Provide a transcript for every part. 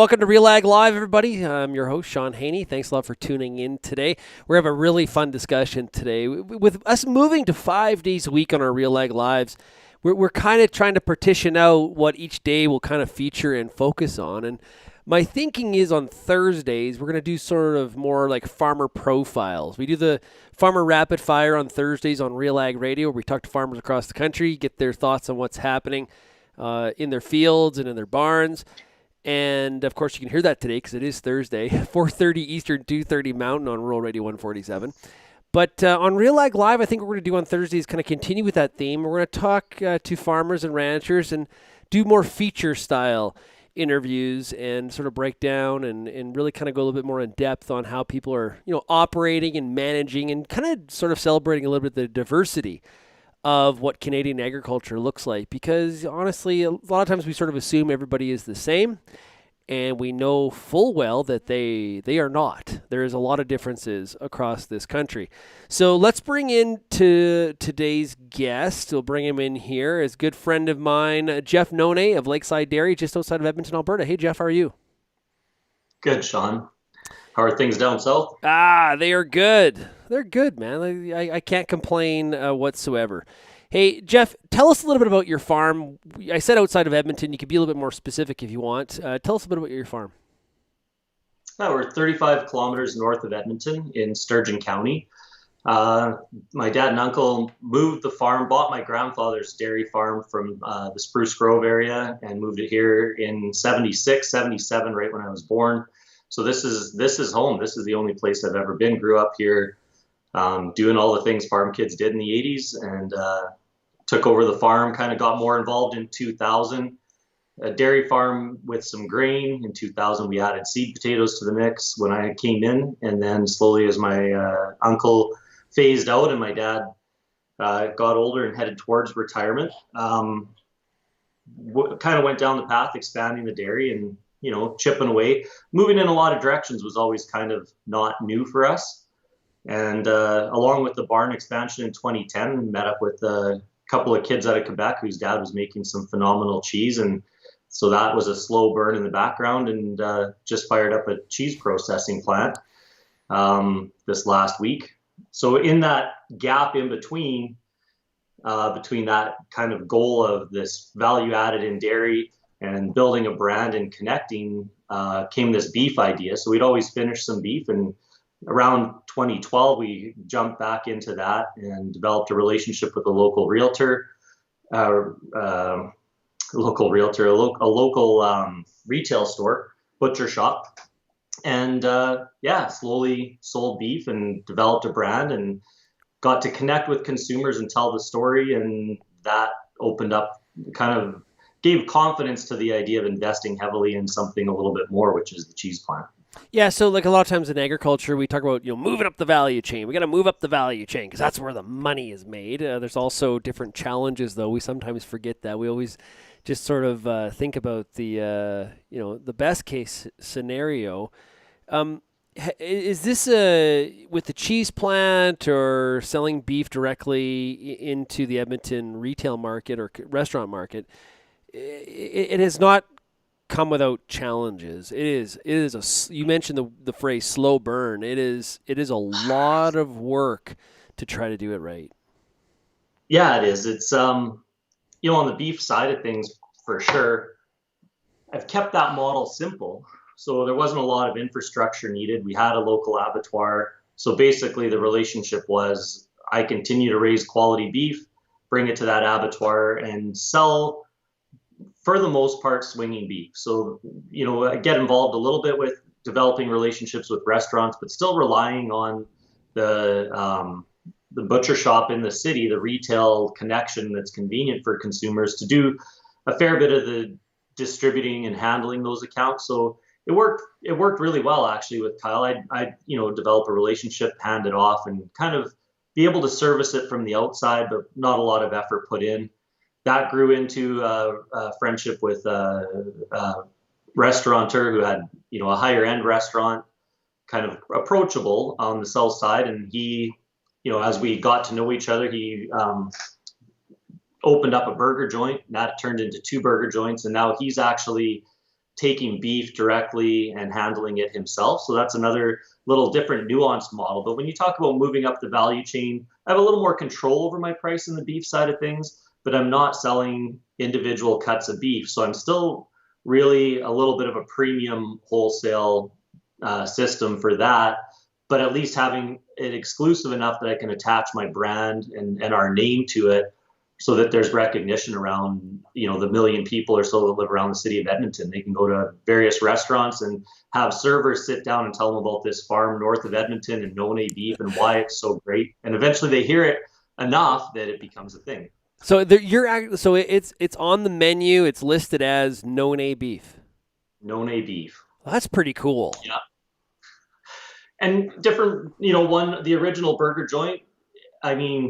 welcome to RealAg Live, everybody. I'm your host, Shaun Haney. Thanks a lot for tuning in today. We're having a really fun discussion today. With us moving to 5 days a week on our RealAg Lives, we're kind of trying to partition out what each day will kind of feature and focus on. And my thinking is on Thursdays, we're going to do sort of more like farmer profiles. We do the Farmer Rapid Fire on Thursdays on RealAg Radio, where we talk to farmers across the country, get their thoughts on what's happening in their fields and in their barns. And, of course, you can hear that today because it is Thursday, 4:30 Eastern, 2:30 Mountain on Rural Radio 147. But on RealAg Live, I think what we're going to do on Thursday is kind of continue with that theme. We're going to talk to farmers and ranchers and do more feature-style interviews and sort of break down and really kind of go a little bit more in depth on how people are, operating and managing and kind of sort of celebrating a little bit the diversity of what Canadian agriculture looks like, because honestly, a lot of times we sort of assume everybody is the same, and we know full well that they are not. There is a lot of differences across this country. So let's bring in to today's guest. We'll bring him in here as a good friend of mine, Jeff Nonay of Lakeside Dairy, just outside of Edmonton, Alberta. Hey, Jeff, how are you? Good, Shaun. How are things down south? They are good. They're good, man. I can't complain whatsoever. Hey, Jeff, tell us a little bit about your farm. I said outside of Edmonton. You could be a little bit more specific if you want. Tell us a bit about your farm. We're 35 kilometers north of Edmonton in Sturgeon County. My dad and uncle moved the farm, bought my grandfather's dairy farm from the Spruce Grove area and moved it here in 76, 77, right when I was born. So this is home. This is the only place I've ever been. Grew up here, doing all the things farm kids did in the 80s, and took over the farm, kind of got more involved in 2000. A dairy farm with some grain. In 2000, we added seed potatoes to the mix when I came in, and then slowly as my uncle phased out and my dad got older and headed towards retirement, kind of went down the path expanding the dairy and chipping away. Moving in a lot of directions was always kind of not new for us. And along with the barn expansion in 2010, met up with a couple of kids out of Quebec whose dad was making some phenomenal cheese. And so that was a slow burn in the background, and just fired up a cheese processing plant this last week. So in that gap in between that kind of goal of this value added in dairy and building a brand and connecting, came this beef idea. So we'd always finish some beef, and around 2012, we jumped back into that and developed a relationship with a local realtor, a local retail store, butcher shop. And slowly sold beef and developed a brand and got to connect with consumers and tell the story. And that opened up, kind of gave confidence to the idea of investing heavily in something a little bit more, which is the cheese plant. Yeah, so like a lot of times in agriculture, we talk about moving up the value chain. We got to move up the value chain because that's where the money is made. There's also different challenges, though. We sometimes forget that. We always just sort of think about the best case scenario. Is this with the cheese plant or selling beef directly into the Edmonton retail market or restaurant market? It has not come without challenges. It is you mentioned the phrase slow burn. It is a lot of work to try to do it right. Yeah, it is. It's on the beef side of things, for sure, I've kept that model simple. So there wasn't a lot of infrastructure needed. We had a local abattoir. So basically the relationship was I continue to raise quality beef, bring it to that abattoir and sell, for the most part, swinging beef. So, I get involved a little bit with developing relationships with restaurants, but still relying on the butcher shop in the city, the retail connection that's convenient for consumers to do a fair bit of the distributing and handling those accounts. So it worked really well, actually, with Kyle. I develop a relationship, hand it off, and kind of be able to service it from the outside, but not a lot of effort put in. That grew into a friendship with a restaurateur who had, a higher end restaurant, kind of approachable on the south side. And he, as we got to know each other, he opened up a burger joint. And that turned into 2 burger joints. And now he's actually taking beef directly and handling it himself. So that's another little different nuanced model. But when you talk about moving up the value chain, I have a little more control over my price in the beef side of things, but I'm not selling individual cuts of beef. So I'm still really a little bit of a premium wholesale system for that, but at least having it exclusive enough that I can attach my brand and our name to it, so that there's recognition around, the million people or so that live around the city of Edmonton. They can go to various restaurants and have servers sit down and tell them about this farm north of Edmonton and Nonay beef and why it's so great. And eventually they hear it enough that it becomes a thing. So it's on the menu. It's listed as Nonay beef. Nonay beef. Well, that's pretty cool. Yeah. And different, the original burger joint,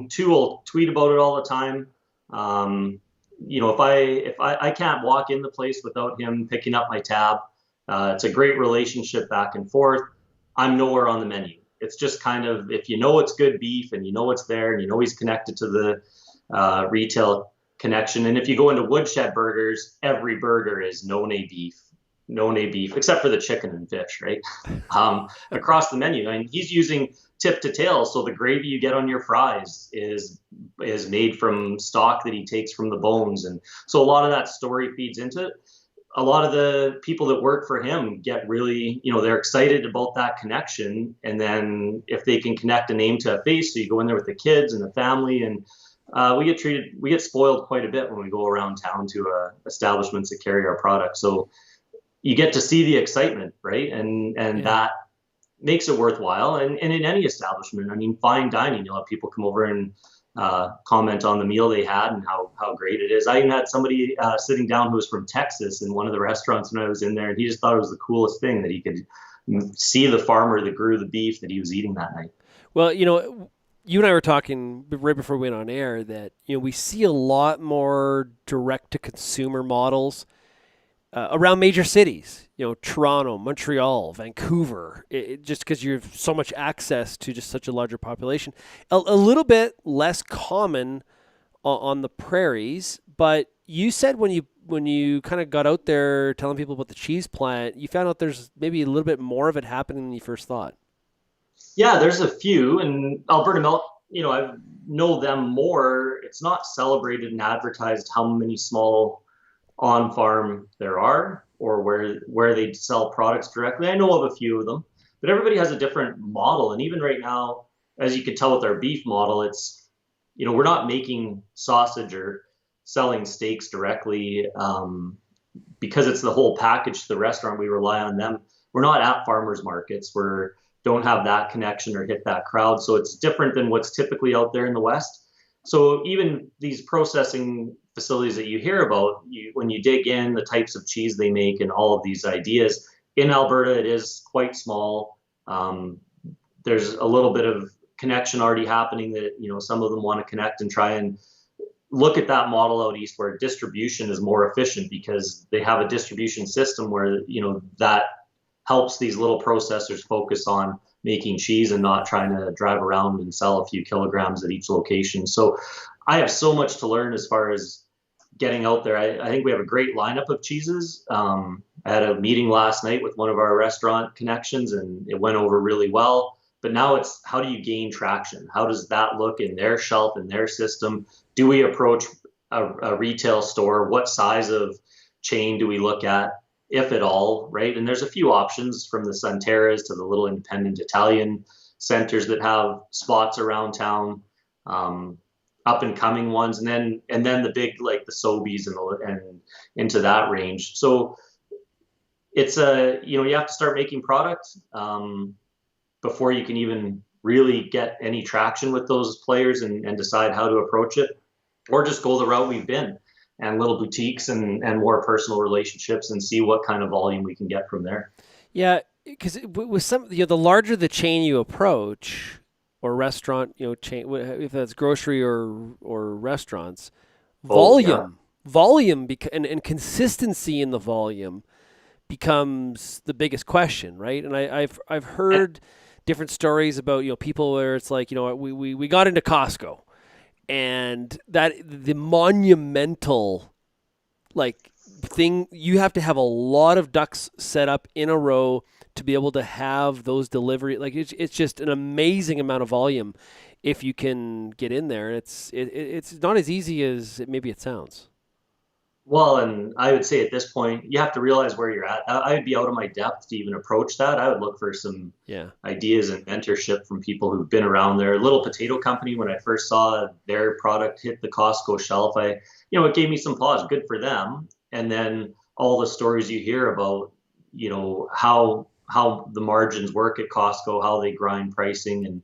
two will tweet about it all the time. If I can't walk in the place without him picking up my tab, it's a great relationship back and forth. I'm nowhere on the menu. It's just kind of, if it's good beef and it's there and he's connected to the retail connection. And if you go into Woodshed Burgers, every burger is Nonay beef, except for the chicken and fish, right? Across the menu. And he's using tip to tail. So the gravy you get on your fries is made from stock that he takes from the bones. And so a lot of that story feeds into it. A lot of the people that work for him get really, they're excited about that connection. And then if they can connect a name to a face, so you go in there with the kids and the family, and we get spoiled quite a bit when we go around town to establishments that carry our product. So you get to see the excitement, right? And that makes it worthwhile. And in any establishment, fine dining, you'll have people come over and comment on the meal they had and how great it is. I even had somebody sitting down who was from Texas in one of the restaurants when I was in there, and he just thought it was the coolest thing that he could see the farmer that grew the beef that he was eating that night. Well, you and I were talking right before we went on air that, we see a lot more direct-to-consumer models around major cities, Toronto, Montreal, Vancouver, just because you have so much access to just such a larger population. A little bit less common on the prairies, but you said when you kind of got out there telling people about the cheese plant, you found out there's maybe a little bit more of it happening than you first thought. Yeah, there's a few, and Alberta Milk, I know them more. It's not celebrated and advertised how many small on farm there are, or where they sell products directly. I know of a few of them, but everybody has a different model. And even right now, as you can tell with our beef model, it's, we're not making sausage or selling steaks directly because it's the whole package to the restaurant. We rely on them. We're not at farmers markets. Don't have that connection or hit that crowd. So it's different than what's typically out there in the West. So even these processing facilities that you hear about, when you dig in, the types of cheese they make and all of these ideas, in Alberta, it is quite small. There's a little bit of connection already happening that, some of them want to connect and try and look at that model out east where distribution is more efficient because they have a distribution system where, that helps these little processors focus on making cheese and not trying to drive around and sell a few kilograms at each location. So I have so much to learn as far as getting out there. I think we have a great lineup of cheeses. I had a meeting last night with one of our restaurant connections and it went over really well. But now it's, how do you gain traction? How does that look in their shelf, in their system? Do we approach a retail store? What size of chain do we look at, if at all, right? And there's a few options, from the Santeras to the little independent Italian centers that have spots around town, up and coming ones, and then the big, like the Sobeys and into that range. So it's you have to start making product before you can even really get any traction with those players and decide how to approach it, or just go the route we've been, and little boutiques and more personal relationships, and see what kind of volume we can get from there. Yeah, because with some, the larger the chain you approach, or restaurant, chain, if that's grocery or restaurants, volume and consistency in the volume becomes the biggest question, right? And I've heard different stories about people where it's like, we got into Costco, and that the monumental, like, you have to have a lot of ducks set up in a row to be able to have those delivery. Like it's just an amazing amount of volume if you can get in there. It's not as easy as maybe it sounds. Well, and I would say at this point, you have to realize where you're at. I would be out of my depth to even approach that. I would look for some Yeah. ideas and mentorship from people who've been around there. Little Potato Company, when I first saw their product hit the Costco shelf, it gave me some pause. Good for them. And then all the stories you hear about, how the margins work at Costco, how they grind pricing, and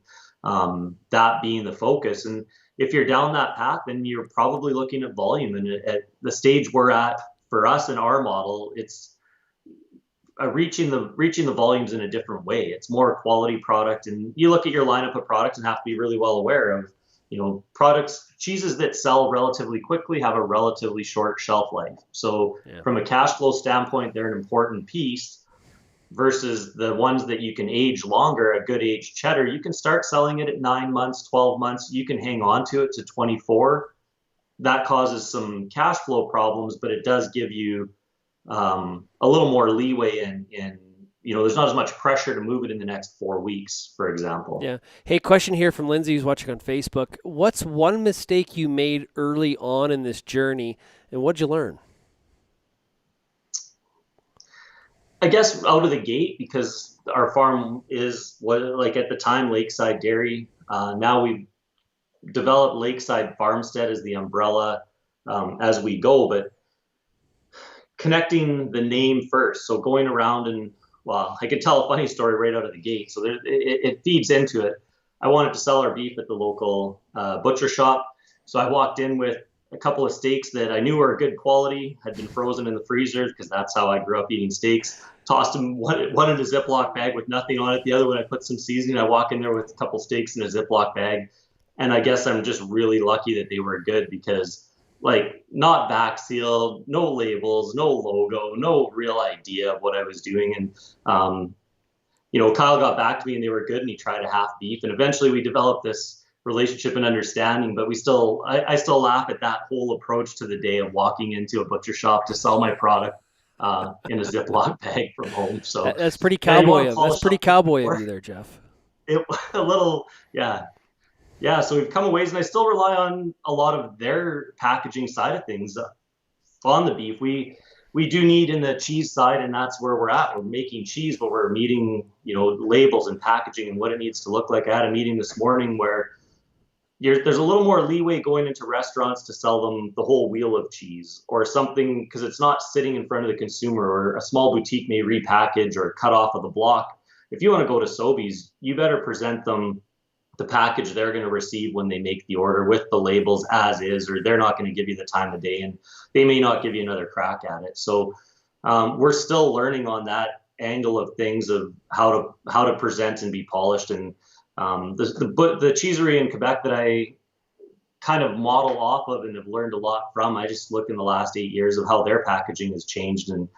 that being the focus. And if you're down that path, then you're probably looking at volume. And at the stage we're at for us in our model, it's reaching the volumes in a different way. It's more quality product, and you look at your lineup of products and have to be really well aware of, cheeses that sell relatively quickly have a relatively short shelf life. So from a cash flow standpoint, they're an important piece. Versus the ones that you can age longer, a good aged cheddar, you can start selling it at 9 months, 12 months. You can hang on to it to 24. That causes some cash flow problems, but it does give you a little more leeway in there's not as much pressure to move it in the next 4 weeks, for example. Yeah. Hey, question here from Lindsay who's watching on Facebook. What's one mistake you made early on in this journey, and what'd you learn? I guess out of the gate, because our farm is at the time Lakeside Dairy. Now we've developed Lakeside Farmstead as the umbrella as we go, but connecting the name first. So going around and, I could tell a funny story right out of the gate. So it feeds into it. I wanted to sell our beef at the local butcher shop. So I walked in with a couple of steaks that I knew were good quality, had been frozen in the freezers because that's how I grew up eating steaks. Tossed them one in a Ziploc bag with nothing on it. The other one I put some seasoning. I walk in there with a couple steaks in a Ziploc bag. And I guess I'm just really lucky that they were good because not back sealed, no labels, no logo, no real idea of what I was doing. And, Kyle got back to me and they were good and he tried a half beef. And eventually we developed this relationship and understanding, but I still laugh at that whole approach to the day of walking into a butcher shop to sell my product in a Ziploc bag from home. So that's pretty cowboy. That's pretty cowboy of you there, Jeff. A little, yeah. Yeah, so we've come a ways, and I still rely on a lot of their packaging side of things on the beef. We do need in the cheese side, and that's where we're at. We're making cheese, but we're meeting, labels and packaging and what it needs to look like. I had a meeting this morning where there's a little more leeway going into restaurants to sell them the whole wheel of cheese or something, because it's not sitting in front of the consumer, or a small boutique may repackage or cut off of the block. If you want to go to Sobeys, you better present them the package they're going to receive when they make the order with the labels as is, or they're not going to give you the time of day and they may not give you another crack at it. So we're still learning on that angle of things, of how to present and be polished. And the cheesery in Quebec that I kind of model off of and have learned a lot from, I just look in the last 8 years of how their packaging has changed. And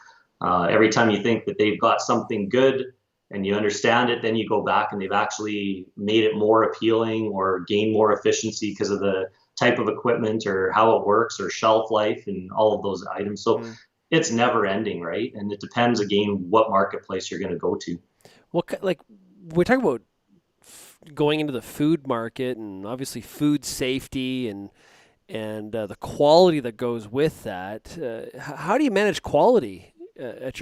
every time you think that they've got something good and you understand it, then you go back and they've actually made it more appealing or gain more efficiency because of the type of equipment or how it works or shelf life and all of those items. So it's never ending, right? And it depends, again, what marketplace you're going to go to. We're talking about going into the food market and obviously food safety and the quality that goes with that. How do you manage quality at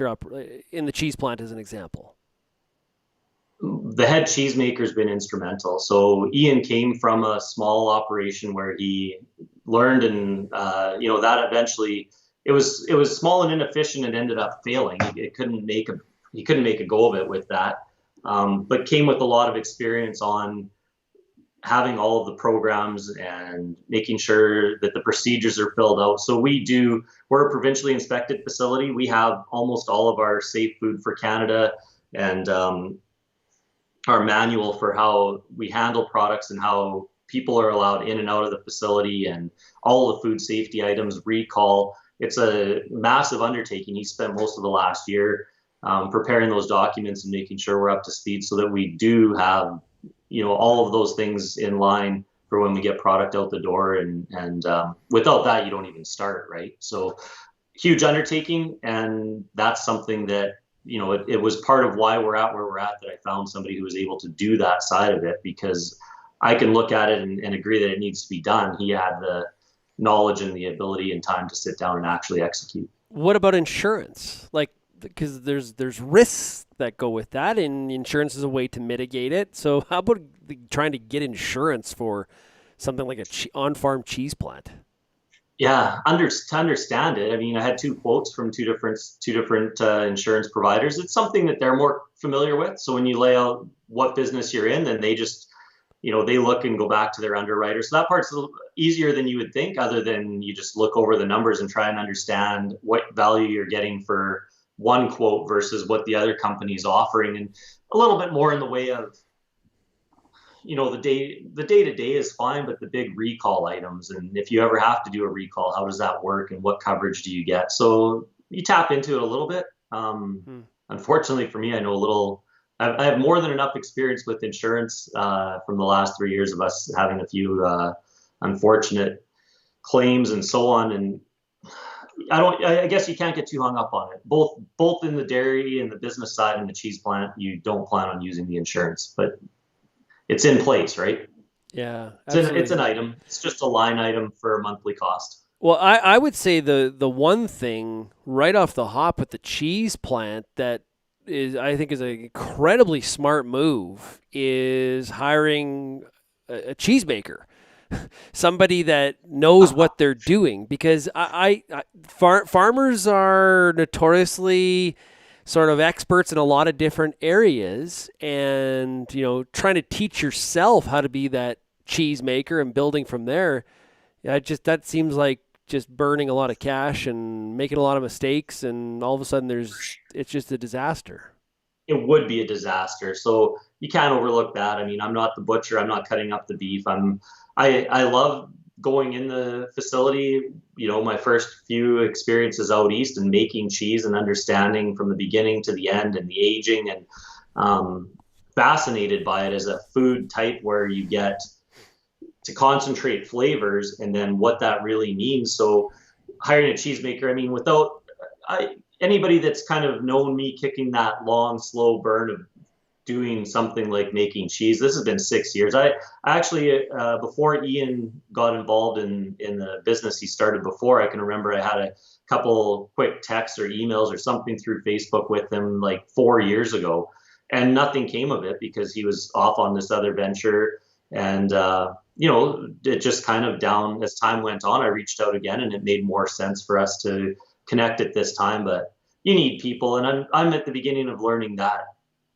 in the cheese plant, as an example? The head cheesemaker's been instrumental. So Ian came from a small operation where he learned, and that eventually it was small and inefficient and ended up failing. He couldn't make a go of it with that, but came with a lot of experience on having all of the programs and making sure that the procedures are filled out. So we're a provincially inspected facility. We have almost all of our Safe Food for Canada and our manual for how we handle products and how people are allowed in and out of the facility and all the food safety items, recall. It's a massive undertaking. He spent most of the last year preparing those documents and making sure we're up to speed so that we do have, all of those things in line for when we get product out the door. And without that, you don't even start, right? So huge undertaking, and that's something that, it was part of why we're at where we're at, that I found somebody who was able to do that side of it, because I can look at it and agree that it needs to be done. He had the knowledge and the ability and time to sit down and actually execute. What about insurance? Like, because there's risks that go with that, and insurance is a way to mitigate it. So how about trying to get insurance for something like a on-farm cheese plant? Yeah, to understand it. I mean, I had two quotes from two different insurance providers. It's something that they're more familiar with. So when you lay out what business you're in, then they just, they look and go back to their underwriter. So that part's a little easier than you would think, other than you just look over the numbers and try and understand what value you're getting for one quote versus what the other company is offering, and a little bit more in the way of, the day to day is fine, but the big recall items, and if you ever have to do a recall, how does that work and what coverage do you get? So you tap into it a little bit. Unfortunately for me, I know a little. I have more than enough experience with insurance from the last 3 years of us having a few unfortunate claims and so on. And I guess you can't get too hung up on it. Both in the dairy and the business side and the cheese plant, you don't plan on using the insurance, but it's in place, right? Yeah, it's an item. It's just a line item for a monthly cost. Well, I would say the one thing right off the hop with the cheese plant that I think is an incredibly smart move is hiring a cheesemaker, somebody that knows what they're doing, because farmers are notoriously sort of experts in a lot of different areas, and trying to teach yourself how to be that cheese maker and building from there, that seems like just burning a lot of cash and making a lot of mistakes, and all of a sudden it's just a disaster. It would be a disaster. So you can't overlook that. I mean, I'm not the butcher. I'm not cutting up the beef. I love going in the facility, my first few experiences out east and making cheese and understanding from the beginning to the end and the aging, and fascinated by it as a food type where you get to concentrate flavors and then what that really means. So hiring a cheesemaker, I mean, anybody that's kind of known me kicking that long, slow burn of doing something like making cheese, this has been 6 years. I actually, before Ian got involved in the business he started before, I can remember I had a couple quick texts or emails or something through Facebook with him like 4 years ago, and nothing came of it because he was off on this other venture. And, it just kind of down as time went on, I reached out again, and it made more sense for us to connect at this time. But you need people, and I'm at the beginning of learning that,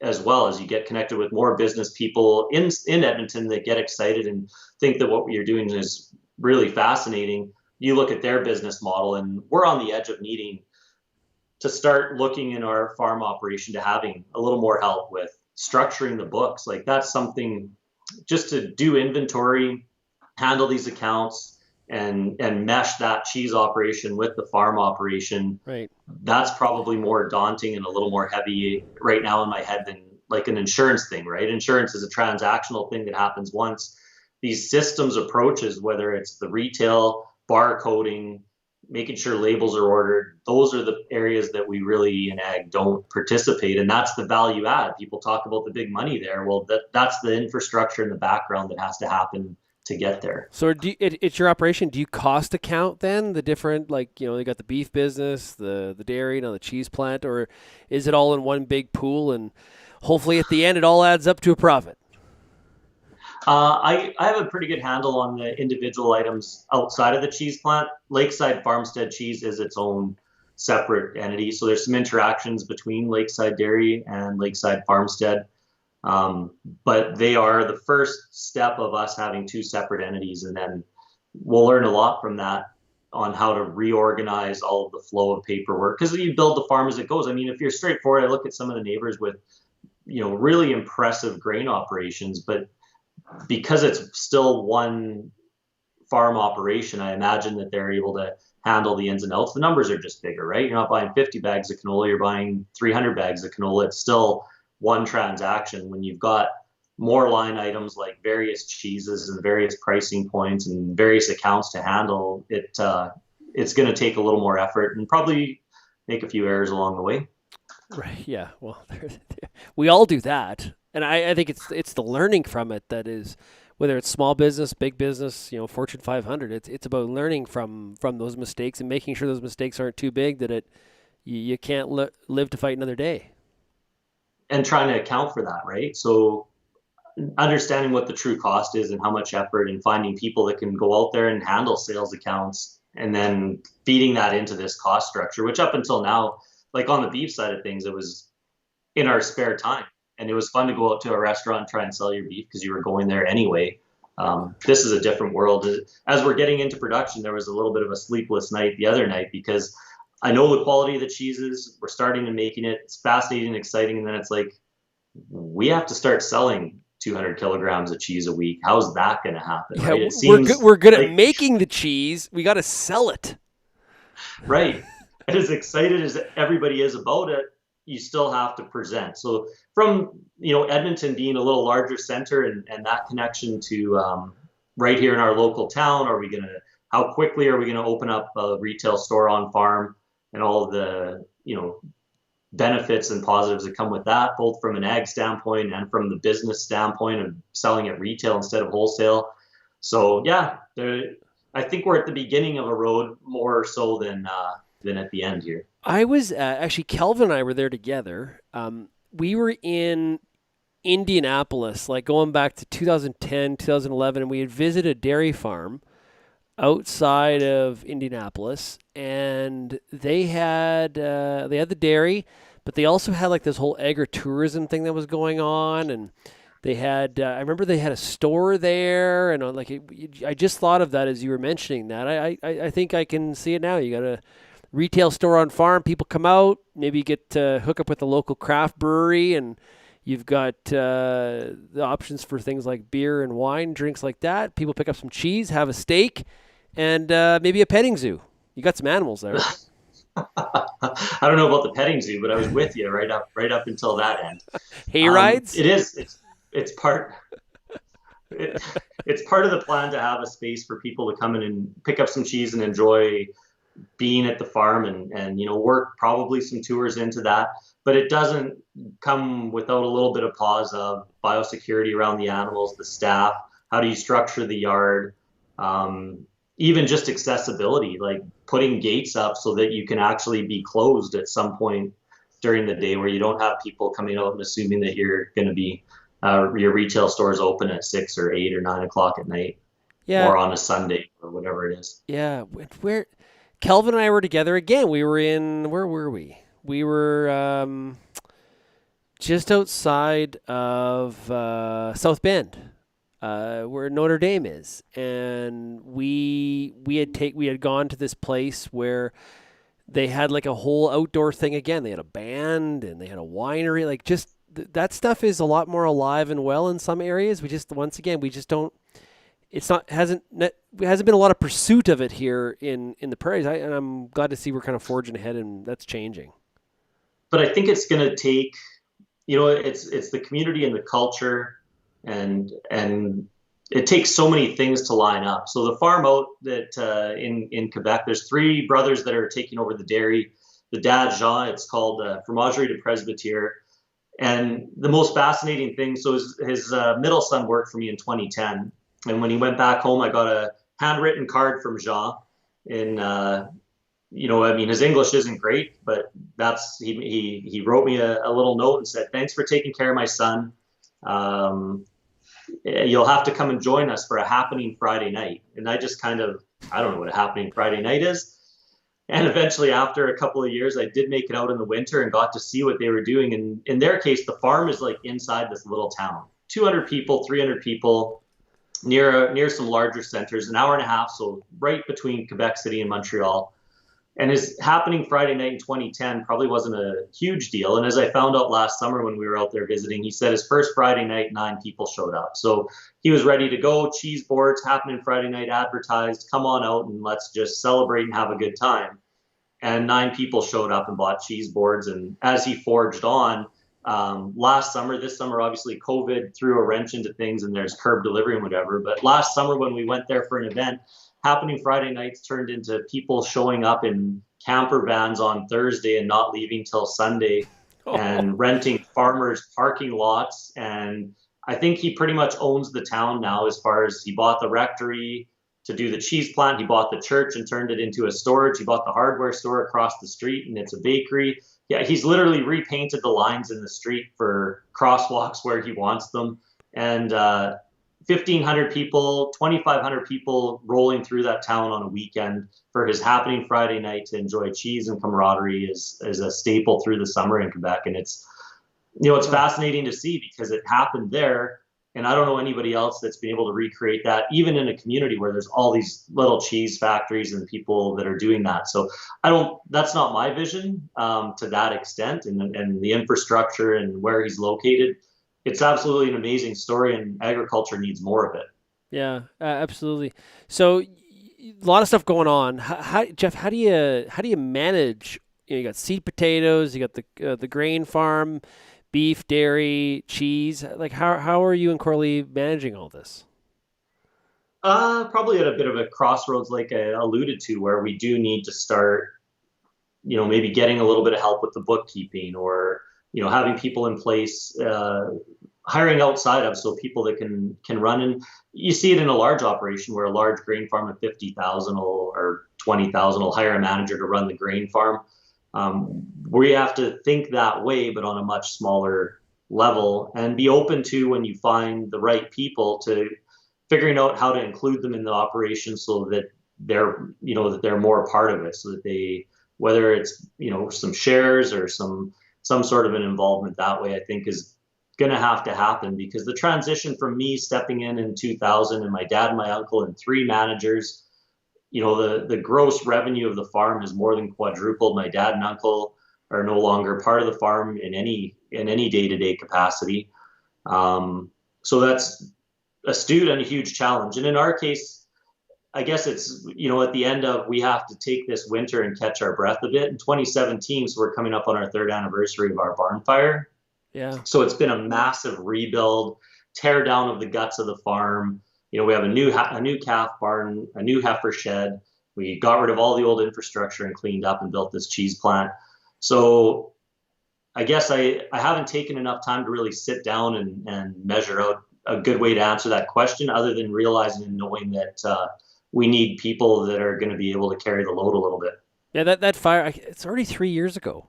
as well as you get connected with more business people in Edmonton that get excited and think that what you're doing is really fascinating. You look at their business model, and we're on the edge of needing to start looking in our farm operation to having a little more help with structuring the books. Like, that's something, just to do inventory, handle these accounts, and mesh that cheese operation with the farm operation. Right. That's probably more daunting and a little more heavy right now in my head than like an insurance thing, right? Insurance is a transactional thing that happens once. These systems approaches, whether it's the retail, barcoding, making sure labels are ordered, those are the areas that we really in ag don't participate in. That's the value add. People talk about the big money there. Well, that's the infrastructure in the background that has to happen to get there. So it's your operation. Do you cost account then the different, like, you got the beef business, the dairy, the cheese plant, or is it all in one big pool, and hopefully at the end it all adds up to a profit? I have a pretty good handle on the individual items outside of the cheese plant. Lakeside Farmstead Cheese is its own separate entity. So there's some interactions between Lakeside Dairy and Lakeside Farmstead. But they are the first step of us having two separate entities. And then we'll learn a lot from that on how to reorganize all of the flow of paperwork. Because you build the farm as it goes. I mean, if you're straightforward, I look at some of the neighbors with, really impressive grain operations, but because it's still one farm operation, I imagine that they're able to handle the ins and outs. The numbers are just bigger, right? You're not buying 50 bags of canola, you're buying 300 bags of canola. It's still one transaction. When you've got more line items like various cheeses and various pricing points and various accounts to handle, it's going to take a little more effort and probably make a few errors along the way. Right. Yeah. Well, we all do that, and I think it's the learning from it that is, whether it's small business, big business, Fortune 500. It's about learning from those mistakes and making sure those mistakes aren't too big that you can't live to fight another day. And trying to account for that, right? So understanding what the true cost is and how much effort, and finding people that can go out there and handle sales accounts, and then feeding that into this cost structure, which up until now, like on the beef side of things, it was in our spare time. And it was fun to go out to a restaurant and try and sell your beef because you were going there anyway. This is a different world. As we're getting into production, there was a little bit of a sleepless night the other night because I know the quality of the cheeses. We're starting to making it. It's fascinating and exciting. And then it's like, we have to start selling 200 kilograms of cheese a week. How's that going to happen? Yeah, right? It seems we're good at making the cheese. We got to sell it. Right. And as excited as everybody is about it, you still have to present. So from, Edmonton being a little larger center, and that connection to right here in our local town, how quickly are we going to open up a retail store on farm, and all of the, benefits and positives that come with that, both from an ag standpoint and from the business standpoint of selling at retail instead of wholesale. So yeah, I think we're at the beginning of a road more so than at the end here. I was actually, Kelvin and I were there together. We were in Indianapolis, like going back to 2010, 2011, and we had visited a dairy farm outside of Indianapolis, and they had the dairy, but they also had like this whole agritourism thing that was going on, and they had I remember they had a store there, and I just thought of that as you were mentioning that. I think I can see it now. You got a retail store on farm. People come out, maybe get to hook up with a local craft brewery, and you've got the options for things like beer and wine, drinks like that. People pick up some cheese, have a steak, and maybe a petting zoo. You got some animals there. I don't know about the petting zoo, but I was with you right up until that end. Hay rides? It is. It's part. It's part of the plan to have a space for people to come in and pick up some cheese and enjoy being at the farm, and work probably some tours into that. But it doesn't come without a little bit of pause of biosecurity around the animals, the staff. How do you structure the yard? Even just accessibility, like putting gates up so that you can actually be closed at some point during the day, where you don't have people coming out and assuming that you're going to be your retail store is open at 6 or 8 or 9 o'clock at night, or on a Sunday or whatever it is. Yeah, where Kelvin and I were together again. We were where were we? We were just outside of South Bend, where Notre Dame is, and we had gone to this place where they had like a whole outdoor thing again. They had a band and they had a winery. Like, just that stuff is a lot more alive and well in some areas. We just don't. It hasn't been a lot of pursuit of it here in the prairies. And I'm glad to see we're kind of forging ahead, and that's changing. But I think it's going to take, it's the community and the culture, and it takes so many things to line up. So the farm out that in Quebec, there's 3 brothers that are taking over the dairy. The dad, Shaun, it's called Fromagerie de Presbytère. And the most fascinating thing, so his middle son worked for me in 2010. And when he went back home, I got a handwritten card from Jean. His English isn't great, but he wrote me a little note and said, "Thanks for taking care of my son. You'll have to come and join us for a happening Friday night." And I just I don't know what a happening Friday night is. And eventually, after a couple of years, I did make it out in the winter and got to see what they were doing. And in their case, the farm is like inside this little town, 200 people, 300 people, near some larger centers, an hour and a half, so right between Quebec City and Montreal. And his happening Friday night in 2010 probably wasn't a huge deal. And as I found out last summer when we were out there visiting, he said his first Friday night, 9 people showed up. So he was ready to go. Cheese boards happening Friday night, advertised, come on out and let's just celebrate and have a good time. And 9 people showed up and bought cheese boards. And as he forged on, This summer, obviously COVID threw a wrench into things and there's curb delivery and whatever. But last summer when we went there for an event, happening Friday nights turned into people showing up in camper vans on Thursday and not leaving till Sunday and renting farmers parking lots. And I think he pretty much owns the town now, as far as he bought the rectory to do the cheese plant. He bought the church and turned it into a storage. He bought the hardware store across the street and it's a bakery. Yeah, he's literally repainted the lines in the street for crosswalks where he wants them. And 1,500 people, 2,500 people rolling through that town on a weekend for his happening Friday night to enjoy cheese and camaraderie is a staple through the summer in Quebec. And it's fascinating to see because it happened there. And I don't know anybody else that's been able to recreate that, even in a community where there's all these little cheese factories and people that are doing that. So that's not my vision to that extent, and the infrastructure and where he's located. It's absolutely an amazing story, and agriculture needs more of it. Yeah, absolutely. So a lot of stuff going on. Jeff, how do you manage? You got seed potatoes, you got the grain farm, beef, dairy, cheese. Like how are you and Corley managing all this? Probably at a bit of a crossroads, like I alluded to, where we do need to start, maybe getting a little bit of help with the bookkeeping, or, having people in place, hiring outside of, so people that can run. And you see it in a large operation where a large grain farm of 50,000 or 20,000 will hire a manager to run the grain farm. We have to think that way, but on a much smaller level, and be open to, when you find the right people, to figuring out how to include them in the operation so that they're more a part of it, so that they, whether it's, some shares or some sort of an involvement that way, I think is going to have to happen, because the transition from me stepping in 2000 and my dad and my uncle and 3 managers, the gross revenue of the farm has more than quadrupled. My dad and uncle are no longer part of the farm in any day-to-day capacity. So that's astute and a huge challenge. And in our case, I guess it's, at the end of, we have to take this winter and catch our breath a bit. In 2017, so we're coming up on our 3rd anniversary of our barn fire. Yeah. So it's been a massive rebuild, tear down of the guts of the farm. We have a new calf barn, a new heifer shed. We got rid of all the old infrastructure and cleaned up and built this cheese plant. So I guess I haven't taken enough time to really sit down and measure out a good way to answer that question, other than realizing and knowing that we need people that are going to be able to carry the load a little bit. Yeah, that fire, it's already 3 years ago.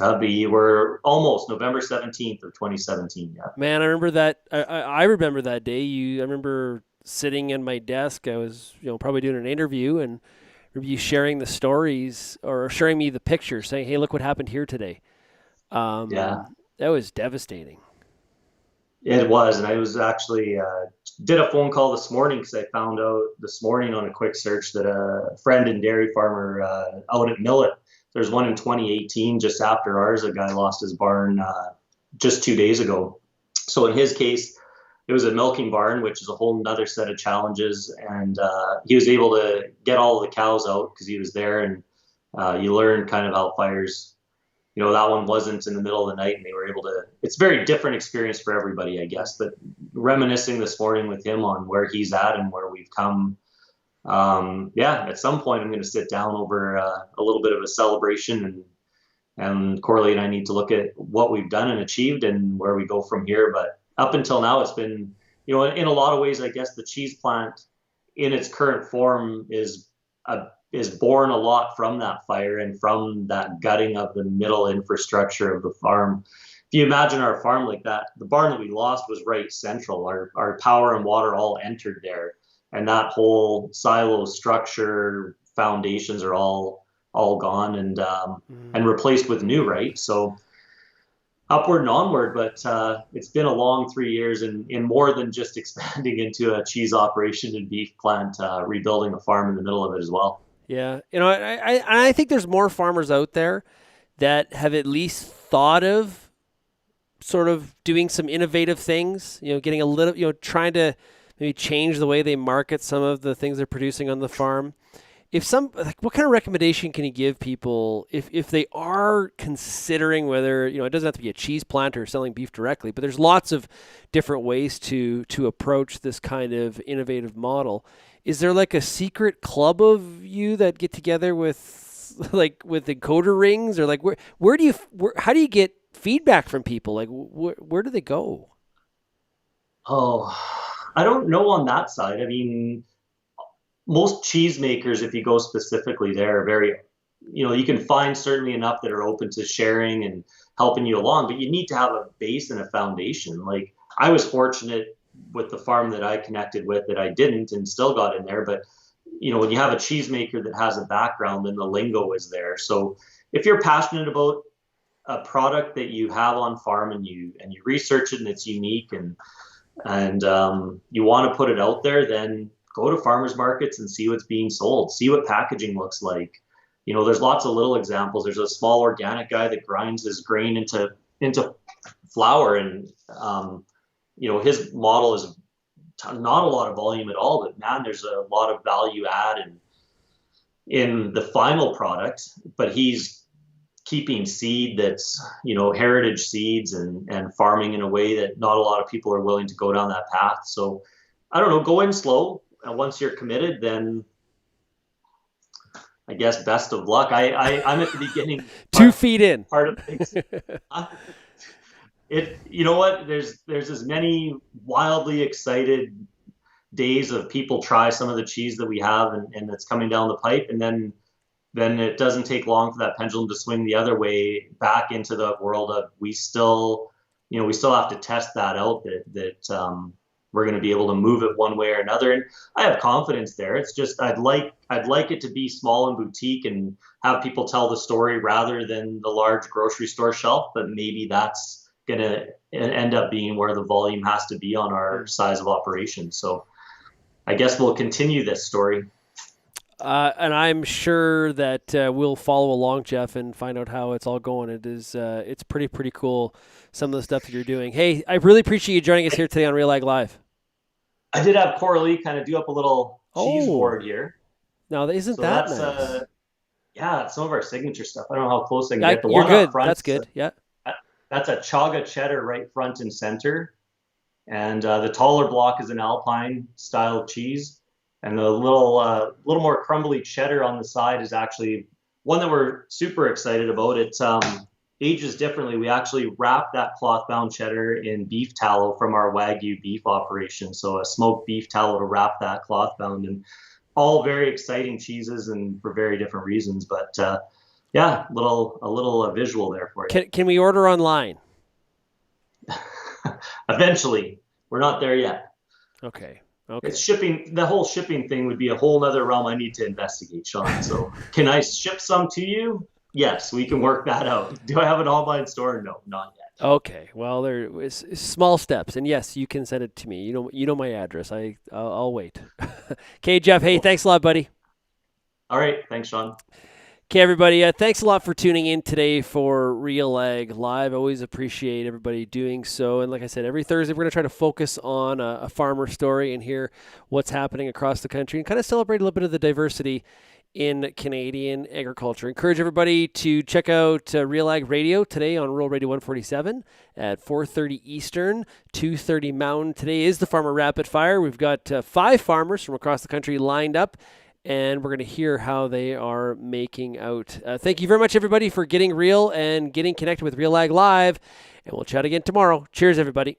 We're almost November 17th of 2017. Yeah. Man, I remember that. I remember that day. I remember sitting in my desk. I was, probably doing an interview, and I remember you sharing the stories or sharing me the pictures, saying, "Hey, look what happened here today." Yeah, that was devastating. It was, and I was actually did a phone call this morning, because I found out this morning on a quick search that a friend and dairy farmer out at Millet. There's one in 2018, just after ours. A guy lost his barn just 2 days ago. So in his case, it was a milking barn, which is a whole nother set of challenges. And he was able to get all of the cows out because he was there. And you learn kind of how fires, that one wasn't in the middle of the night, and they were able to, it's a very different experience for everybody, I guess. But reminiscing this morning with him on where he's at and where we've come, at some point I'm going to sit down over a little bit of a celebration, and Corley and I need to look at what we've done and achieved and where we go from here. But up until now, it's been, in a lot of ways, I guess the cheese plant in its current form is born a lot from that fire and from that gutting of the middle infrastructure of the farm. If you imagine our farm like that, the barn that we lost was right central. Our power and water all entered there. And that whole silo structure, foundations are all gone and replaced with new, right? So upward and onward, but it's been a long 3 years in more than just expanding into a cheese operation and beef plant, rebuilding a farm in the middle of it as well. Yeah, I think there's more farmers out there that have at least thought of sort of doing some innovative things, getting a little, trying to maybe change the way they market some of the things they're producing on the farm. what kind of recommendation can you give people if they are considering whether, it doesn't have to be a cheese plant or selling beef directly, but there's lots of different ways to approach this kind of innovative model. Is there like a secret club of you that get together with encoder rings, or like how do you get feedback from people? Like where do they go? Oh, I don't know on that side. I mean, most cheesemakers, if you go specifically there, are very, you can find certainly enough that are open to sharing and helping you along, but you need to have a base and a foundation. Like, I was fortunate with the farm that I connected with that I didn't and still got in there. But, when you have a cheesemaker that has a background, then the lingo is there. So if you're passionate about a product that you have on farm and you research it and it's unique and you want to put it out there, then go to farmers markets and see what's being sold, see what packaging looks like. There's lots of little examples. There's a small organic guy that grinds his grain into flour, and his model is not a lot of volume at all, but man, there's a lot of value add in the final product. But he's keeping seed that's heritage seeds and farming in a way that not a lot of people are willing to go down that path. So I don't know, go in slow. And once you're committed, then I guess best of luck. I'm at the beginning. 2 feet in. Part of things. You know what? There's as many wildly excited days of people try some of the cheese that we have and that's coming down the pipe, and then it doesn't take long for that pendulum to swing the other way back into the world of we still have to test that out that we're going to be able to move it one way or another. And I have confidence there. It's just, I'd like it to be small and boutique and have people tell the story rather than the large grocery store shelf. But maybe that's going to end up being where the volume has to be on our size of operation. So I guess we'll continue this story. And I'm sure that we'll follow along, Jeff, and find out how it's all going. It's pretty cool, some of the stuff that you're doing. Hey, I really appreciate you joining us here today on RealAg Live. I did have Coralie kind of do up a little cheese board here. Now, isn't that nice? Yeah, it's some of our signature stuff. I don't know how close I can get. You're good. That's good. Yeah. That's a chaga cheddar right front and center. And the taller block is an Alpine style cheese. And the little more crumbly cheddar on the side is actually one that we're super excited about. It ages differently. We actually wrap that cloth-bound cheddar in beef tallow from our Wagyu beef operation. So a smoked beef tallow to wrap that cloth-bound, and all very exciting cheeses and for very different reasons. But yeah, a little visual there for you. Can we order online? Eventually. We're not there yet. Okay. It's shipping. The whole shipping thing would be a whole other realm I need to investigate, Shaun. So can I ship some to you? Yes, we can work that out. Do I have an online store? No, not yet. Okay. Well, there is small steps, and yes, you can send it to me. You know my address. I'll wait. Okay, Jeff. Hey, thanks a lot, buddy. All right. Thanks, Shaun. Okay, everybody, thanks a lot for tuning in today for RealAg Live. I always appreciate everybody doing so. And like I said, every Thursday, we're going to try to focus on a farmer story and hear what's happening across the country and kind of celebrate a little bit of the diversity in Canadian agriculture. Encourage everybody to check out RealAg Radio today on Rural Radio 147 at 4:30 Eastern, 2:30 Mountain. Today is the Farmer Rapid Fire. We've got 5 farmers from across the country lined up, and we're going to hear how they are making out. Thank you very much, everybody, for getting real and getting connected with RealAg Live, and we'll chat again tomorrow. Cheers, everybody.